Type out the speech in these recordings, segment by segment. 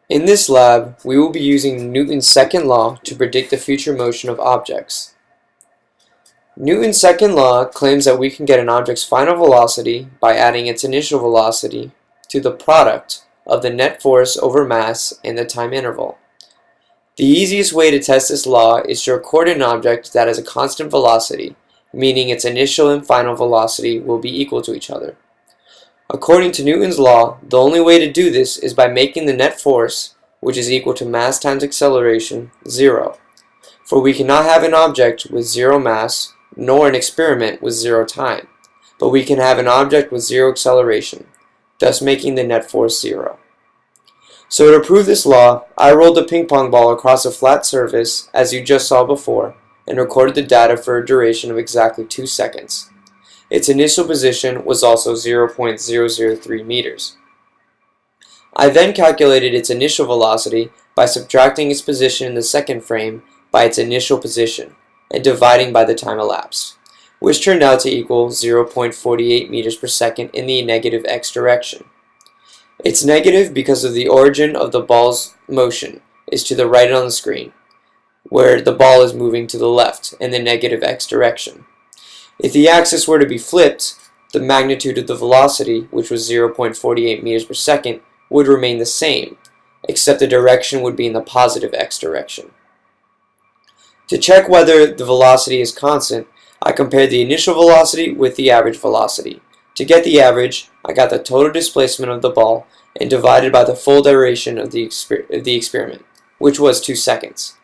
In this lab, we will be using Newton's second law to predict the future motion of objects. Newton's second law claims that we can get an object's final velocity by adding its initial velocity to the product of the net force over mass and the time interval. The easiest way to test this law is to record an object that has a constant velocity, meaning its initial and final velocity will be equal to each other. According to Newton's law, the only way to do this is by making the net force, which is equal to mass times acceleration, zero. For we cannot have an object with zero mass, nor an experiment with zero time, but we can have an object with zero acceleration, thus making the net force zero. So to prove this law, I rolled a ping pong ball across a flat surface, as you just saw before, and recorded the data for a duration of exactly 2 seconds. Its initial position was also 0.003 meters. I then calculated its initial velocity by subtracting its position in the second frame by its initial position and dividing by the time elapsed, which turned out to equal 0.48 meters per second in the negative x direction. It's negative because of the origin of the ball's motion is to the right on the screen, where the ball is moving to the left in the negative x direction. If the axis were to be flipped, the magnitude of the velocity, which was 0.48 meters per second, would remain the same, except the direction would be in the positive x direction. To check whether the velocity is constant, I compared the initial velocity with the average velocity. To get the average, I got the total displacement of the ball and divided by the full duration of the experiment, which was 2 seconds.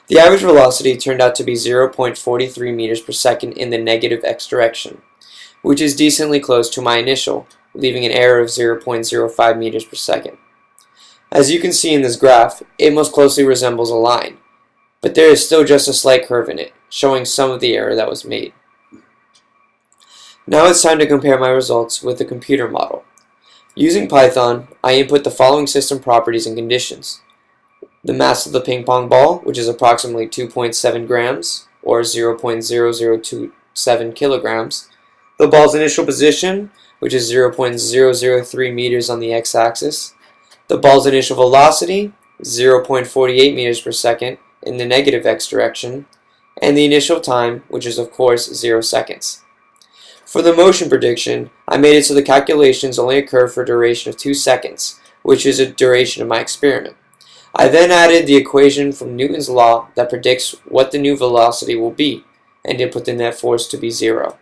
The average velocity turned out to be 0.43 meters per second in the negative x direction, which is decently close to my initial, leaving an error of 0.05 meters per second. As you can see in this graph, it most closely resembles a line, but there is still just a slight curve in it, showing some of the error that was made. Now it's time to compare my results with the computer model. Using Python, I input the following system properties and conditions. The mass of the ping pong ball, which is approximately 2.7 grams, or 0.0027 kilograms. The ball's initial position, which is 0.003 meters on the x-axis. The ball's initial velocity, 0.48 meters per second in the negative x direction, and the initial time, which is of course 0 seconds. For the motion prediction, I made it so the calculations only occur for a duration of 2 seconds, which is the duration of my experiment. I then added the equation from Newton's law that predicts what the new velocity will be, and input the net force to be 0.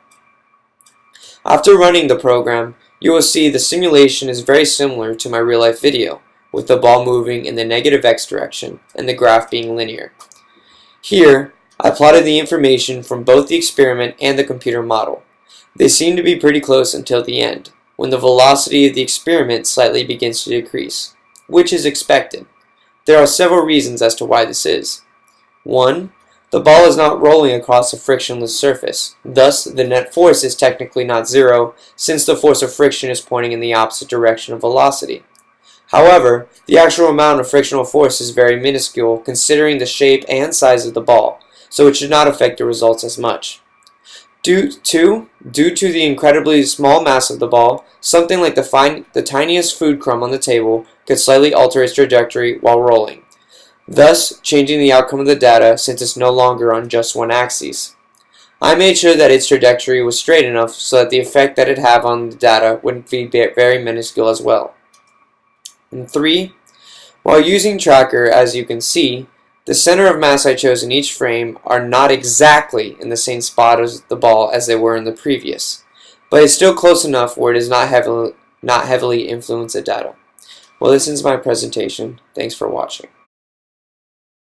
After running the program, you will see the simulation is very similar to my real-life video, with the ball moving in the negative x direction and the graph being linear. Here, I plotted the information from both the experiment and the computer model. They seem to be pretty close until the end, when the velocity of the experiment slightly begins to decrease, which is expected. There are several reasons as to why this is. 1. The ball is not rolling across a frictionless surface, thus the net force is technically not 0, since the force of friction is pointing in the opposite direction of velocity. However, the actual amount of frictional force is very minuscule considering the shape and size of the ball, so it should not affect the results as much. Due to the incredibly small mass of the ball, something like the tiniest food crumb on the table could slightly alter its trajectory while rolling, thus changing the outcome of the data since it's no longer on just one axis. I made sure that its trajectory was straight enough so that the effect that it have on the data wouldn't be very minuscule as well. And 3. While using Tracker, as you can see, the center of mass I chose in each frame are not exactly in the same spot as the ball as they were in the previous, but it's still close enough where it does not heavily influence the data. Well, this ends my presentation. Thanks for watching.